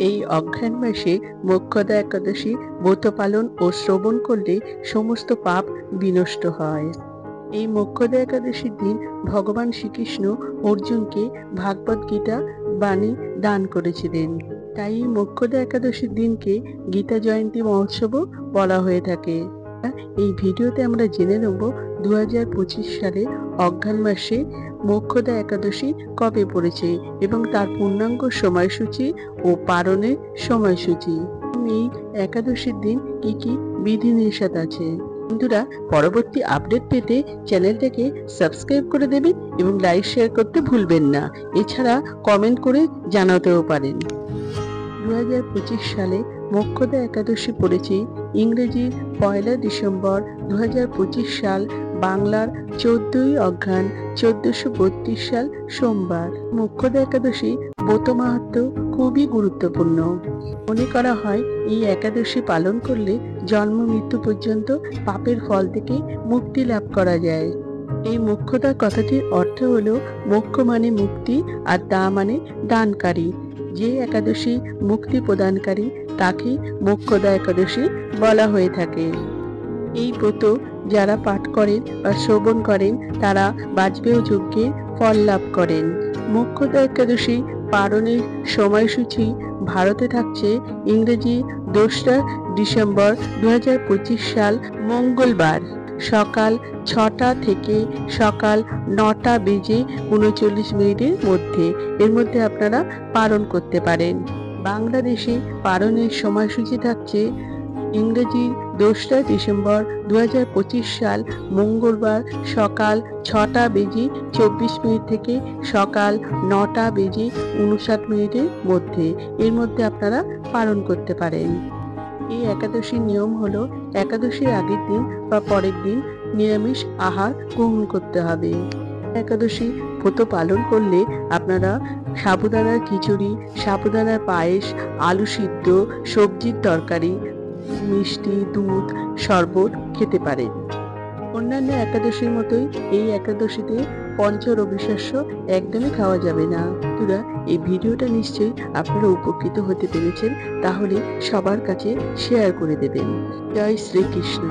এই অঘ্রাণ মাসে মোক্ষদা একাদশী ব্রত পালন ও শ্রবণ করলে সমস্ত পাপ বিনষ্ট হয়। এই মোক্ষদা একাদশীর দিন ভগবান শ্রীকৃষ্ণ অর্জুনকে ভাগবত গীতা বাণী দান করেছিলেন। তাই এই মোক্ষদা একাদশীর দিনকে গীতা জয়ন্তী মহোৎসবও বলা হয়ে থাকে। এই ভিডিওতে আমরা জেনে নেব 2025 সালে অঘ্রাণ মাসে মোক্ষদা একাদশী কবে পড়েছে এবং তার পূর্ণাঙ্গ সময়সূচি ও পালনের সময়সূচি। এই একাদশীর দিন কি কি বিধিনিষেধ আছে। বন্ধুরা, পরবর্তী আপডেট পেতে চ্যানেলটাকে সাবস্ক্রাইব করে দেবেন এবং লাইক শেয়ার করতে ভুলবেন না। এছাড়া কমেন্ট করে জানাতেও পারেন। 2025 সালে মোক্ষদা একাদশী পড়েছে ইংরেজি 1 ডিসেম্বর 2025 সাল, বাংলার 14ই অঘ্রাণ 1432 সাল সোমবার। মোক্ষদা একাদশী ব্রত মাহাত্ম্য খুবই গুরুত্বপূর্ণ। মনে করা হয় এই একাদশী পালন করলে জন্ম মৃত্যু পর্যন্ত পাপের ফল থেকে মুক্তি লাভ করা যায়। এই মোক্ষদা কথাটির অর্থ হলো মোক্ষ মানে মুক্তি আর দা মানে দানকারী। যে একাদশী মুক্তি প্রদানকারী তাকে মোক্ষদা একাদশী বলা হয়ে থাকে। এই ব্রত যারা পাঠ করেন বা শ্রবণ করেন তারা বাজপেয় যজ্ঞে ফল লাভ করেন। মোক্ষদা একাদশী পালনের সময়সূচি ভারতে থাকছে ইংরেজি 2 ডিসেম্বর 2025 সাল মঙ্গলবার সকাল 6টা থেকে সকাল 9টা বেজে 39 মিনিটের মধ্যে। এর মধ্যে আপনারা পালন করতে পারেন। বাংলাদেশে পালনের সময়সূচি থাকছে ইংরেজি 2 ডিসেম্বর 2025 সাল মঙ্গলবার সকাল 6টা বেজে 24 মিনিট থেকে সকাল 9টা বেজে 59 মিনিটের মধ্যে। এর মধ্যে আপনারা পালন করতে পারেন। এই একাদশীর নিয়ম হলো একাদশীর আগের দিন বা পরের দিন নিরামিষ আহার গ্রহণ করতে হবে। একাদশী ব্রত পালন করলে আপনারা সাবুদানার খিচুড়ি, সাবুদানার পায়েস, আলু সিদ্ধ, সবজির তরকারি, মিষ্টি, দুধ, শরবত খেতে পারেন। অন্যান্য একাদশীর মতোই এই একাদশীতে পঞ্চরবিশস্য একদমই খাওয়া যাবে না। বন্ধুরা, এই ভিডিওটা নিশ্চয়ই আপনারা উপকৃত হতে পেরেছেন, তাহলে সবার কাছে শেয়ার করে দেবেন। জয় শ্রীকৃষ্ণ।